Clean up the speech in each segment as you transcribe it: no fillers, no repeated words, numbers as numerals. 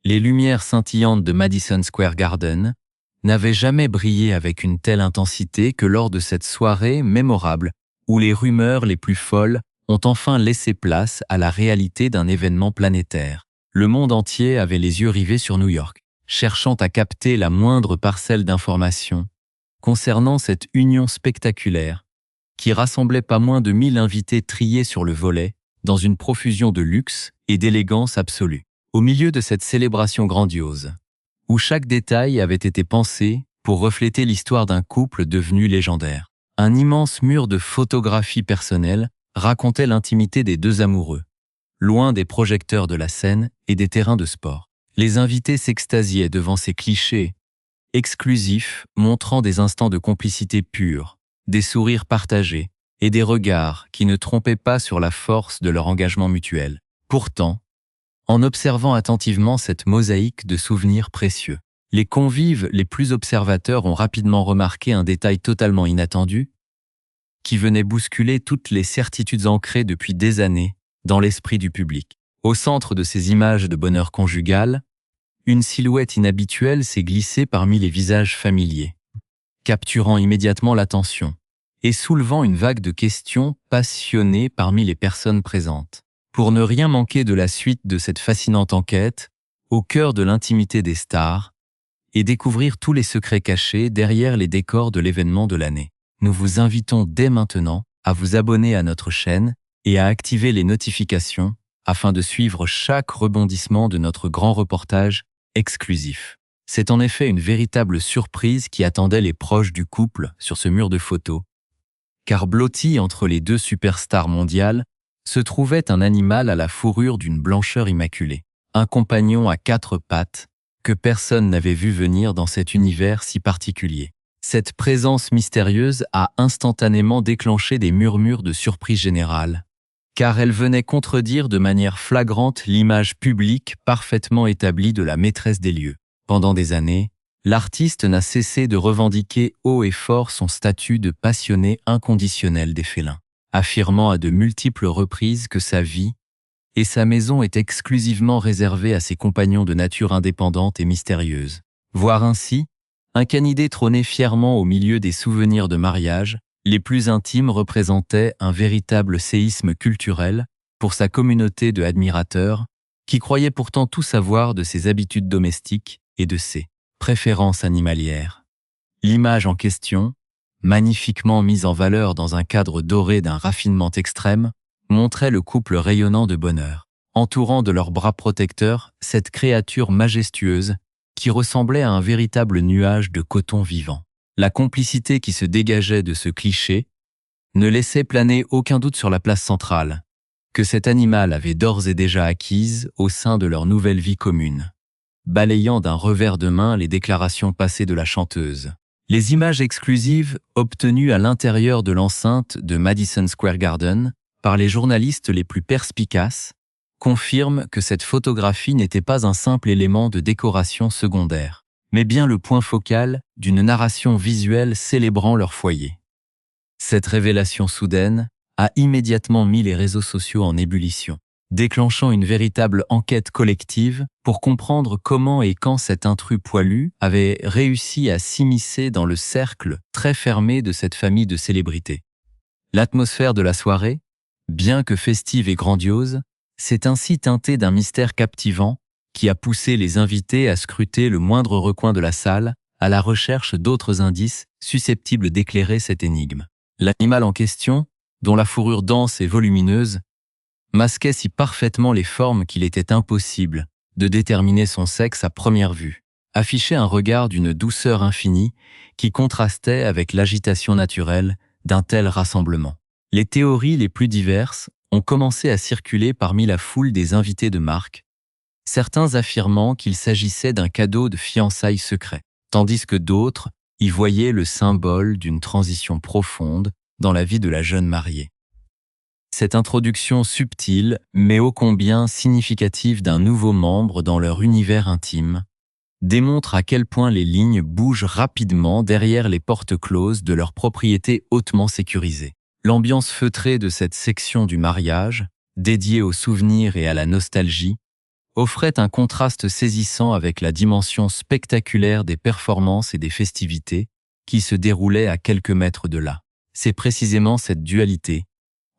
Les lumières scintillantes de Madison Square Garden n'avaient jamais brillé avec une telle intensité que lors de cette soirée mémorable où les rumeurs les plus folles ont enfin laissé place à la réalité d'un événement planétaire. Le monde entier avait les yeux rivés sur New York, cherchant à capter la moindre parcelle d'information concernant cette union spectaculaire qui rassemblait pas moins de 1000 invités triés sur le volet dans une profusion de luxe et d'élégance absolue. Au milieu de cette célébration grandiose, où chaque détail avait été pensé pour refléter l'histoire d'un couple devenu légendaire, un immense mur de photographies personnelles racontait l'intimité des deux amoureux, loin des projecteurs de la scène et des terrains de sport. Les invités s'extasiaient devant ces clichés exclusifs montrant des instants de complicité pure, des sourires partagés et des regards qui ne trompaient pas sur la force de leur engagement mutuel. Pourtant, en observant attentivement cette mosaïque de souvenirs précieux, les convives les plus observateurs ont rapidement remarqué un détail totalement inattendu qui venait bousculer toutes les certitudes ancrées depuis des années dans l'esprit du public. Au centre de ces images de bonheur conjugal, une silhouette inhabituelle s'est glissée parmi les visages familiers, capturant immédiatement l'attention et soulevant une vague de questions passionnées parmi les personnes présentes. Pour ne rien manquer de la suite de cette fascinante enquête, au cœur de l'intimité des stars, et découvrir tous les secrets cachés derrière les décors de l'événement de l'année, nous vous invitons dès maintenant à vous abonner à notre chaîne et à activer les notifications afin de suivre chaque rebondissement de notre grand reportage exclusif. C'est en effet une véritable surprise qui attendait les proches du couple sur ce mur de photos, car blotti entre les deux superstars mondiales se trouvait un animal à la fourrure d'une blancheur immaculée, un compagnon à 4 pattes que personne n'avait vu venir dans cet univers si particulier. Cette présence mystérieuse a instantanément déclenché des murmures de surprise générale, car elle venait contredire de manière flagrante l'image publique parfaitement établie de la maîtresse des lieux. Pendant des années, l'artiste n'a cessé de revendiquer haut et fort son statut de passionné inconditionnel des félins, affirmant à de multiples reprises que sa vie et sa maison est exclusivement réservée à ses compagnons de nature indépendante et mystérieuse. Voir ainsi un canidé trôner fièrement au milieu des souvenirs de mariage, les plus intimes représentaient un véritable séisme culturel pour sa communauté de admirateurs qui croyaient pourtant tout savoir de ses habitudes domestiques et de ses préférences animalières. L'image en question, magnifiquement mise en valeur dans un cadre doré d'un raffinement extrême, montrait le couple rayonnant de bonheur, entourant de leurs bras protecteurs cette créature majestueuse qui ressemblait à un véritable nuage de coton vivant. La complicité qui se dégageait de ce cliché ne laissait planer aucun doute sur la place centrale que cet animal avait d'ores et déjà acquise au sein de leur nouvelle vie commune, balayant d'un revers de main les déclarations passées de la chanteuse. Les images exclusives obtenues à l'intérieur de l'enceinte de Madison Square Garden par les journalistes les plus perspicaces confirment que cette photographie n'était pas un simple élément de décoration secondaire, mais bien le point focal d'une narration visuelle célébrant leur foyer. Cette révélation soudaine a immédiatement mis les réseaux sociaux en ébullition, déclenchant une véritable enquête collective pour comprendre comment et quand cet intrus poilu avait réussi à s'immiscer dans le cercle très fermé de cette famille de célébrités. L'atmosphère de la soirée, bien que festive et grandiose, s'est ainsi teintée d'un mystère captivant qui a poussé les invités à scruter le moindre recoin de la salle à la recherche d'autres indices susceptibles d'éclairer cette énigme. L'animal en question, dont la fourrure dense et volumineuse, masquait si parfaitement les formes qu'il était impossible de déterminer son sexe à première vue, affichait un regard d'une douceur infinie qui contrastait avec l'agitation naturelle d'un tel rassemblement. Les théories les plus diverses ont commencé à circuler parmi la foule des invités de marque, certains affirmant qu'il s'agissait d'un cadeau de fiançailles secret, tandis que d'autres y voyaient le symbole d'une transition profonde dans la vie de la jeune mariée. Cette introduction subtile, mais ô combien significative d'un nouveau membre dans leur univers intime, démontre à quel point les lignes bougent rapidement derrière les portes closes de leur propriété hautement sécurisée. L'ambiance feutrée de cette section du mariage, dédiée aux souvenirs et à la nostalgie, offrait un contraste saisissant avec la dimension spectaculaire des performances et des festivités qui se déroulaient à quelques mètres de là. C'est précisément cette dualité,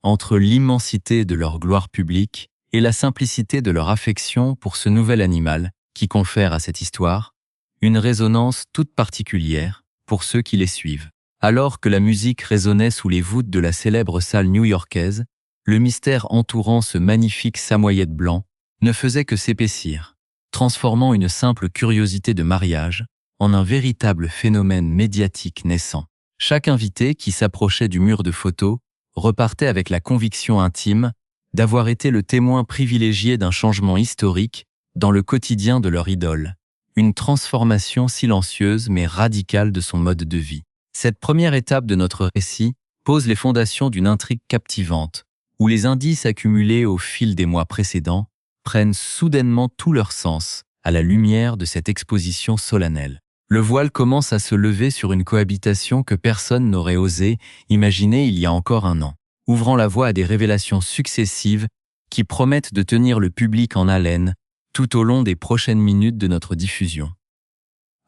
entre l'immensité de leur gloire publique et la simplicité de leur affection pour ce nouvel animal, qui confère à cette histoire une résonance toute particulière pour ceux qui les suivent. Alors que la musique résonnait sous les voûtes de la célèbre salle new-yorkaise, le mystère entourant ce magnifique samoyède blanc ne faisait que s'épaissir, transformant une simple curiosité de mariage en un véritable phénomène médiatique naissant. Chaque invité qui s'approchait du mur de photos repartait avec la conviction intime d'avoir été le témoin privilégié d'un changement historique dans le quotidien de leur idole, une transformation silencieuse mais radicale de son mode de vie. Cette première étape de notre récit pose les fondations d'une intrigue captivante, où les indices accumulés au fil des mois précédents prennent soudainement tout leur sens à la lumière de cette exposition solennelle. Le voile commence à se lever sur une cohabitation que personne n'aurait osé imaginer il y a encore un an, ouvrant la voie à des révélations successives qui promettent de tenir le public en haleine tout au long des prochaines minutes de notre diffusion.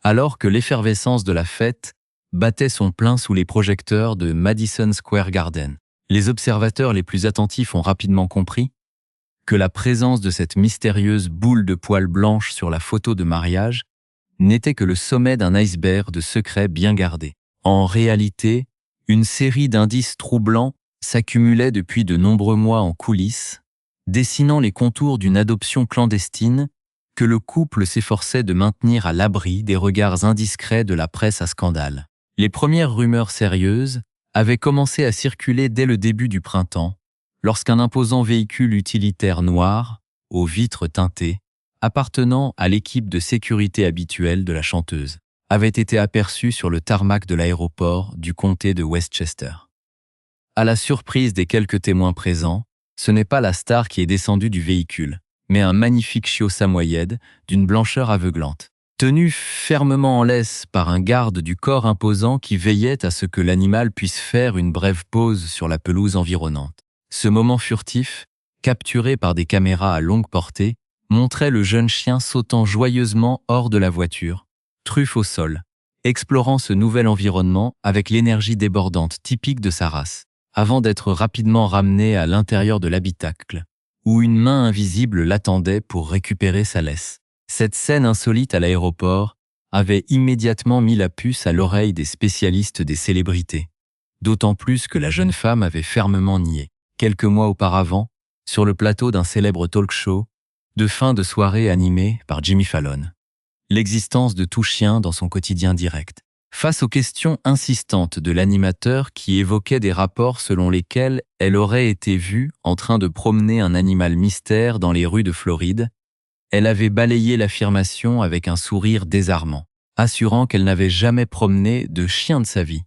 Alors que l'effervescence de la fête battait son plein sous les projecteurs de Madison Square Garden, les observateurs les plus attentifs ont rapidement compris que la présence de cette mystérieuse boule de poils blanches sur la photo de mariage n'était que le sommet d'un iceberg de secrets bien gardés. En réalité, une série d'indices troublants s'accumulait depuis de nombreux mois en coulisses, dessinant les contours d'une adoption clandestine que le couple s'efforçait de maintenir à l'abri des regards indiscrets de la presse à scandale. Les premières rumeurs sérieuses avaient commencé à circuler dès le début du printemps, lorsqu'un imposant véhicule utilitaire noir, aux vitres teintées, appartenant à l'équipe de sécurité habituelle de la chanteuse, avait été aperçu sur le tarmac de l'aéroport du comté de Westchester. À la surprise des quelques témoins présents, ce n'est pas la star qui est descendue du véhicule, mais un magnifique chiot samoyède d'une blancheur aveuglante, tenu fermement en laisse par un garde du corps imposant qui veillait à ce que l'animal puisse faire une brève pause sur la pelouse environnante. Ce moment furtif, capturé par des caméras à longue portée, montrait le jeune chien sautant joyeusement hors de la voiture, truffe au sol, explorant ce nouvel environnement avec l'énergie débordante typique de sa race, avant d'être rapidement ramené à l'intérieur de l'habitacle, où une main invisible l'attendait pour récupérer sa laisse. Cette scène insolite à l'aéroport avait immédiatement mis la puce à l'oreille des spécialistes des célébrités, d'autant plus que la jeune femme avait fermement nié, quelques mois auparavant, sur le plateau d'un célèbre talk-show, de fin de soirée animé par Jimmy Fallon, l'existence de tout chien dans son quotidien direct. Face aux questions insistantes de l'animateur qui évoquait des rapports selon lesquels elle aurait été vue en train de promener un animal mystère dans les rues de Floride, elle avait balayé l'affirmation avec un sourire désarmant, assurant qu'elle n'avait jamais promené de chien de sa vie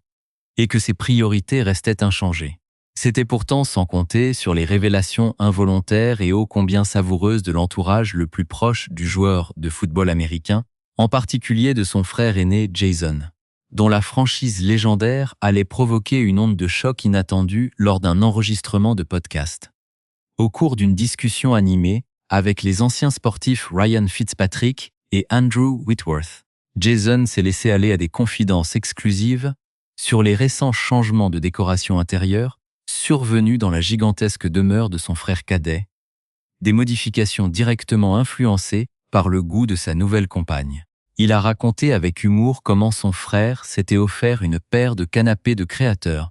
et que ses priorités restaient inchangées. C'était pourtant sans compter sur les révélations involontaires et ô combien savoureuses de l'entourage le plus proche du joueur de football américain, en particulier de son frère aîné Jason, dont la franchise légendaire allait provoquer une onde de choc inattendue lors d'un enregistrement de podcast. Au cours d'une discussion animée avec les anciens sportifs Ryan Fitzpatrick et Andrew Whitworth, Jason s'est laissé aller à des confidences exclusives sur les récents changements de décoration intérieure survenus dans la gigantesque demeure de son frère cadet, des modifications directement influencées par le goût de sa nouvelle compagne. Il a raconté avec humour comment son frère s'était offert une paire de canapés de créateur,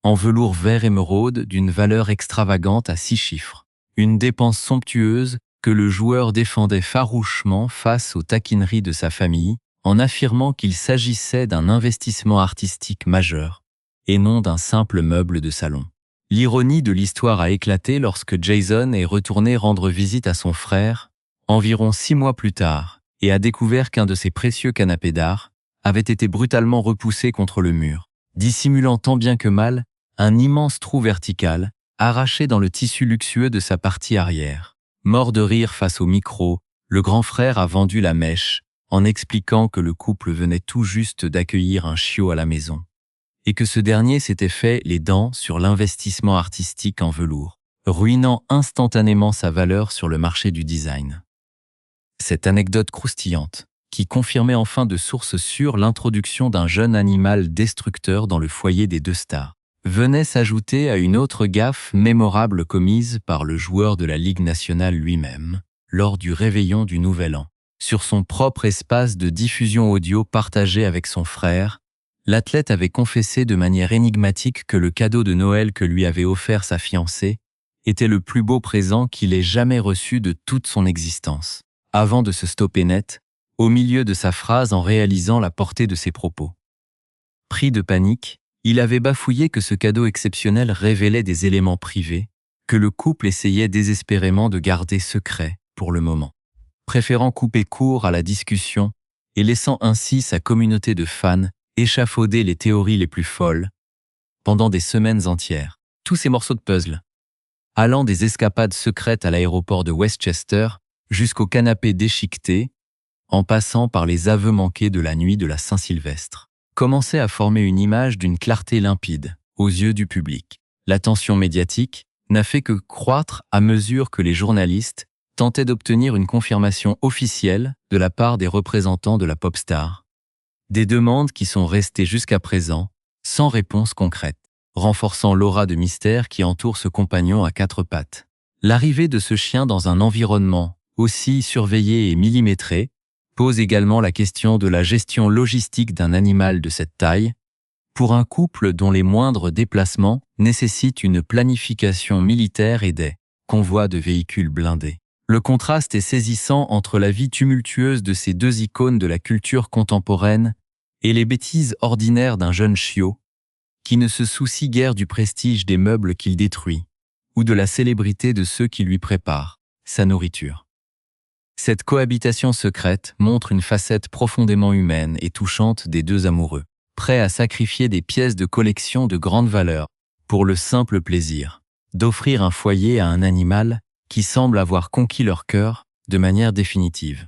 en velours vert émeraude d'une valeur extravagante à 6 chiffres. Une dépense somptueuse que le joueur défendait farouchement face aux taquineries de sa famille, en affirmant qu'il s'agissait d'un investissement artistique majeur, et non d'un simple meuble de salon. L'ironie de l'histoire a éclaté lorsque Jason est retourné rendre visite à son frère, environ 6 mois plus tard, et a découvert qu'un de ses précieux canapés d'art avait été brutalement repoussé contre le mur, dissimulant tant bien que mal un immense trou vertical arraché dans le tissu luxueux de sa partie arrière. Mort de rire face au micro, le grand frère a vendu la mèche en expliquant que le couple venait tout juste d'accueillir un chiot à la maison, et que ce dernier s'était fait les dents sur l'investissement artistique en velours, ruinant instantanément sa valeur sur le marché du design. Cette anecdote croustillante, qui confirmait enfin de sources sûres l'introduction d'un jeune animal destructeur dans le foyer des deux stars, venait s'ajouter à une autre gaffe mémorable commise par le joueur de la Ligue nationale lui-même, lors du réveillon du Nouvel An. Sur son propre espace de diffusion audio partagé avec son frère, l'athlète avait confessé de manière énigmatique que le cadeau de Noël que lui avait offert sa fiancée était le plus beau présent qu'il ait jamais reçu de toute son existence, avant de se stopper net, au milieu de sa phrase en réalisant la portée de ses propos. Pris de panique, il avait bafouillé que ce cadeau exceptionnel révélait des éléments privés que le couple essayait désespérément de garder secrets pour le moment, préférant couper court à la discussion et laissant ainsi sa communauté de fans échafauder les théories les plus folles pendant des semaines entières. Tous ces morceaux de puzzle, allant des escapades secrètes à l'aéroport de Westchester jusqu'au canapé déchiqueté, en passant par les aveux manqués de la nuit de la Saint-Sylvestre, commençaient à former une image d'une clarté limpide aux yeux du public. L'attention médiatique n'a fait que croître à mesure que les journalistes tentaient d'obtenir une confirmation officielle de la part des représentants de la pop star. Des demandes qui sont restées jusqu'à présent sans réponse concrète, renforçant l'aura de mystère qui entoure ce compagnon à quatre pattes. L'arrivée de ce chien dans un environnement aussi surveillé et millimétré pose également la question de la gestion logistique d'un animal de cette taille, pour un couple dont les moindres déplacements nécessitent une planification militaire et des convois de véhicules blindés. Le contraste est saisissant entre la vie tumultueuse de ces deux icônes de la culture contemporaine et les bêtises ordinaires d'un jeune chiot qui ne se soucie guère du prestige des meubles qu'il détruit ou de la célébrité de ceux qui lui préparent sa nourriture. Cette cohabitation secrète montre une facette profondément humaine et touchante des deux amoureux, prêts à sacrifier des pièces de collection de grande valeur pour le simple plaisir d'offrir un foyer à un animal qui semble avoir conquis leur cœur de manière définitive.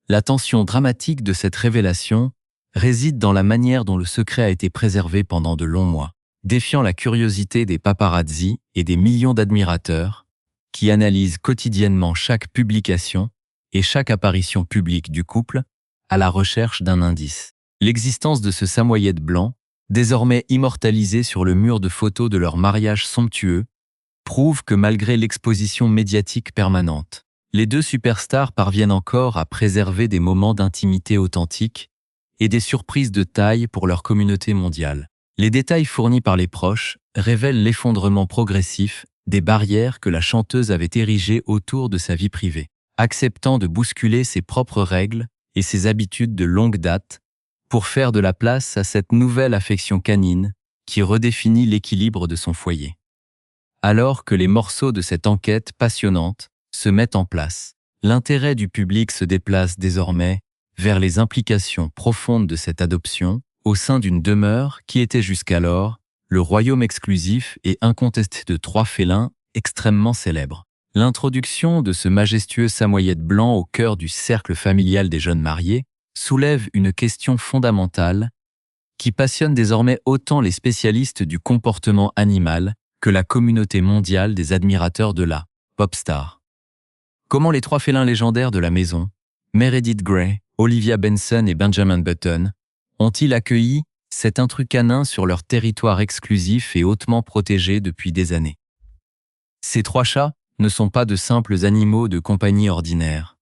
La tension dramatique de cette révélation réside dans la manière dont le secret a été préservé pendant de longs mois, défiant la curiosité des paparazzi et des millions d'admirateurs qui analysent quotidiennement chaque publication et chaque apparition publique du couple à la recherche d'un indice. L'existence de ce samoyède blanc, désormais immortalisé sur le mur de photos de leur mariage somptueux, prouve que malgré l'exposition médiatique permanente, les deux superstars parviennent encore à préserver des moments d'intimité authentique et des surprises de taille pour leur communauté mondiale. Les détails fournis par les proches révèlent l'effondrement progressif des barrières que la chanteuse avait érigées autour de sa vie privée, acceptant de bousculer ses propres règles et ses habitudes de longue date pour faire de la place à cette nouvelle affection canine qui redéfinit l'équilibre de son foyer. Alors que les morceaux de cette enquête passionnante se mettent en place, l'intérêt du public se déplace désormais vers les implications profondes de cette adoption au sein d'une demeure qui était jusqu'alors le royaume exclusif et incontesté de trois félins extrêmement célèbres. L'introduction de ce majestueux samoyède blanc au cœur du cercle familial des jeunes mariés soulève une question fondamentale qui passionne désormais autant les spécialistes du comportement animal que la communauté mondiale des admirateurs de la pop star. Comment les trois félins légendaires de la maison, Meredith Grey, Olivia Benson et Benjamin Button, ont-ils accueilli cet intrus canin sur leur territoire exclusif et hautement protégé depuis des années? Ces trois chats ne sont pas de simples animaux de compagnie ordinaire.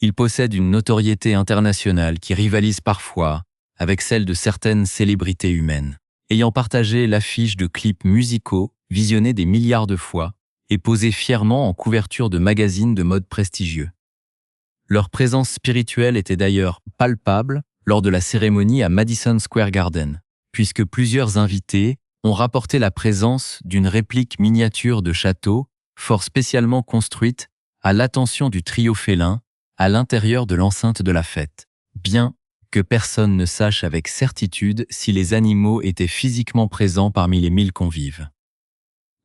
Ils possèdent une notoriété internationale qui rivalise parfois avec celle de certaines célébrités humaines, ayant partagé l'affiche de clips musicaux visionnés des milliards de fois et posés fièrement en couverture de magazines de mode prestigieux. Leur présence spirituelle était d'ailleurs palpable lors de la cérémonie à Madison Square Garden, puisque plusieurs invités ont rapporté la présence d'une réplique miniature de château fort spécialement construite à l'attention du trio félin à l'intérieur de l'enceinte de la fête, bien que personne ne sache avec certitude si les animaux étaient physiquement présents parmi les 1000 convives.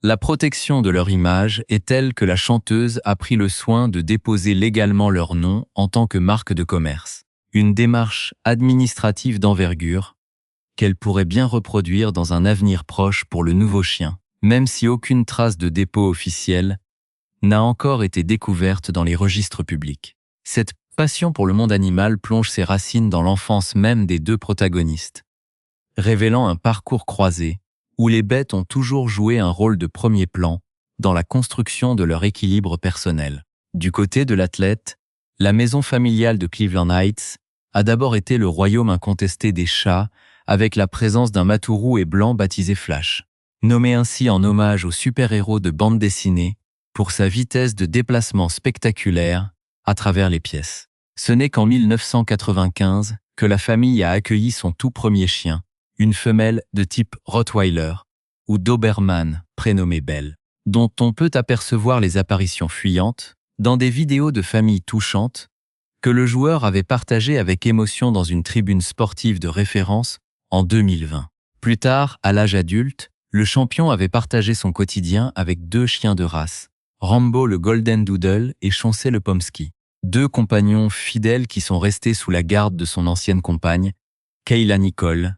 La protection de leur image est telle que la chanteuse a pris le soin de déposer légalement leur nom en tant que marque de commerce, une démarche administrative d'envergure qu'elle pourrait bien reproduire dans un avenir proche pour le nouveau chien, même si aucune trace de dépôt officiel n'a encore été découverte dans les registres publics. Cette passion pour le monde animal plonge ses racines dans l'enfance même des deux protagonistes, révélant un parcours croisé où les bêtes ont toujours joué un rôle de premier plan dans la construction de leur équilibre personnel. Du côté de l'athlète, la maison familiale de Cleveland Heights a d'abord été le royaume incontesté des chats, avec la présence d'un matou roux et blanc baptisé Flash. Nommé ainsi en hommage au super-héros de bande dessinée pour sa vitesse de déplacement spectaculaire à travers les pièces. Ce n'est qu'en 1995 que la famille a accueilli son tout premier chien, une femelle de type Rottweiler ou Doberman, prénommée Belle, dont on peut apercevoir les apparitions fuyantes dans des vidéos de famille touchantes que le joueur avait partagées avec émotion dans une tribune sportive de référence en 2020. Plus tard, à l'âge adulte, le champion avait partagé son quotidien avec 2 chiens de race, Rambo le Golden Doodle et Chauncey le Pomsky, 2 compagnons fidèles qui sont restés sous la garde de son ancienne compagne, Kayla Nicole,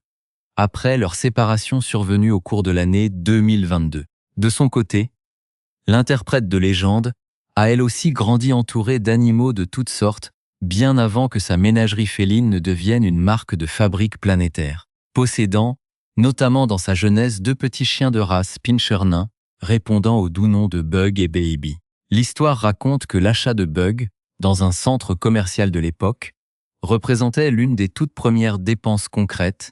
après leur séparation survenue au cours de l'année 2022. De son côté, l'interprète de légende a elle aussi grandi entourée d'animaux de toutes sortes, bien avant que sa ménagerie féline ne devienne une marque de fabrique planétaire, possédant, notamment dans sa jeunesse, 2 petits chiens de race Pinscher nains, répondant au doux nom de Bug et Baby. L'histoire raconte que l'achat de Bug, dans un centre commercial de l'époque, représentait l'une des toutes premières dépenses concrètes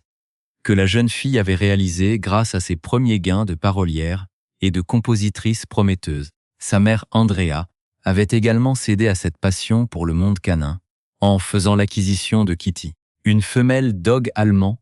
que la jeune fille avait réalisées grâce à ses premiers gains de parolière et de compositrice prometteuse. Sa mère Andrea avait également cédé à cette passion pour le monde canin en faisant l'acquisition de Kitty, une femelle dog allemand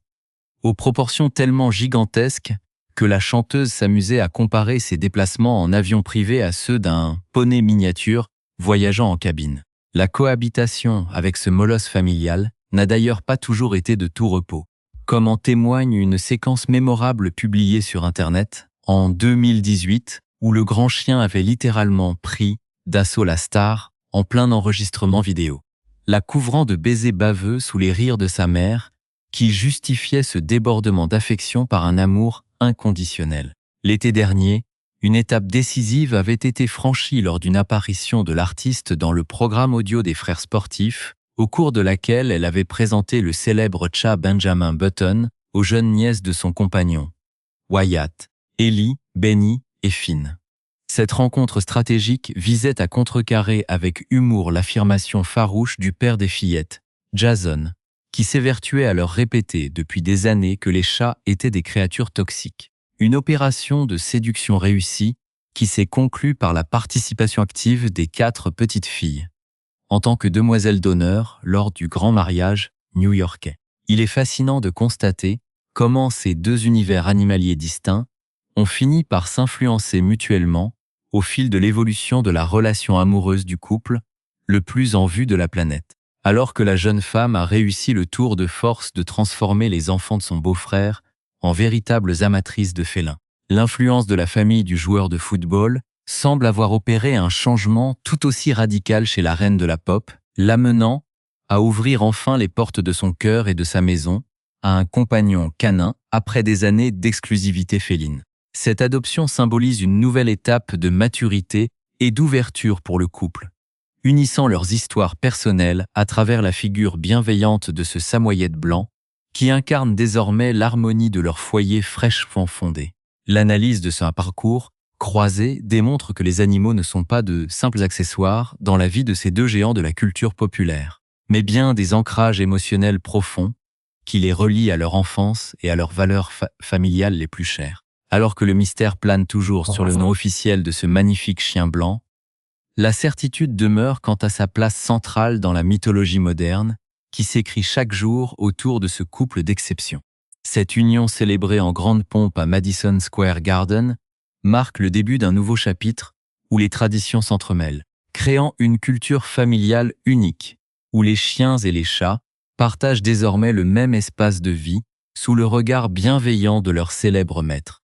aux proportions tellement gigantesques que la chanteuse s'amusait à comparer ses déplacements en avion privé à ceux d'un poney miniature voyageant en cabine. La cohabitation avec ce molosse familial n'a d'ailleurs pas toujours été de tout repos, comme en témoigne une séquence mémorable publiée sur Internet en 2018 où le grand chien avait littéralement pris d'assaut la star en plein enregistrement vidéo, la couvrant de baisers baveux sous les rires de sa mère, qui justifiait ce débordement d'affection par un amour inconditionnel. L'été dernier, une étape décisive avait été franchie lors d'une apparition de l'artiste dans le programme audio des Frères Sportifs, au cours de laquelle elle avait présenté le célèbre chat Benjamin Button aux jeunes nièces de son compagnon, Wyatt, Ellie, Benny et Finn. Cette rencontre stratégique visait à contrecarrer avec humour l'affirmation farouche du père des fillettes, Jason, qui s'évertuait à leur répéter depuis des années que les chats étaient des créatures toxiques. Une opération de séduction réussie qui s'est conclue par la participation active des 4 petites filles, en tant que demoiselles d'honneur lors du grand mariage new-yorkais. Il est fascinant de constater comment ces 2 univers animaliers distincts ont fini par s'influencer mutuellement au fil de l'évolution de la relation amoureuse du couple, le plus en vue de la planète. Alors que la jeune femme a réussi le tour de force de transformer les enfants de son beau-frère en véritables amatrices de félins, l'influence de la famille du joueur de football semble avoir opéré un changement tout aussi radical chez la reine de la pop, l'amenant à ouvrir enfin les portes de son cœur et de sa maison à un compagnon canin après des années d'exclusivité féline. Cette adoption symbolise une nouvelle étape de maturité et d'ouverture pour le couple, unissant leurs histoires personnelles à travers la figure bienveillante de ce samoyède blanc qui incarne désormais l'harmonie de leur foyer fraîchement fondé. L'analyse de ce parcours croisé démontre que les animaux ne sont pas de simples accessoires dans la vie de ces 2 géants de la culture populaire, mais bien des ancrages émotionnels profonds qui les relient à leur enfance et à leurs valeurs familiales les plus chères. Alors que le mystère plane toujours sur le nom officiel de ce magnifique chien blanc, la certitude demeure quant à sa place centrale dans la mythologie moderne qui s'écrit chaque jour autour de ce couple d'exception. Cette union célébrée en grande pompe à Madison Square Garden marque le début d'un nouveau chapitre où les traditions s'entremêlent, créant une culture familiale unique, où les chiens et les chats partagent désormais le même espace de vie sous le regard bienveillant de leur célèbre maître.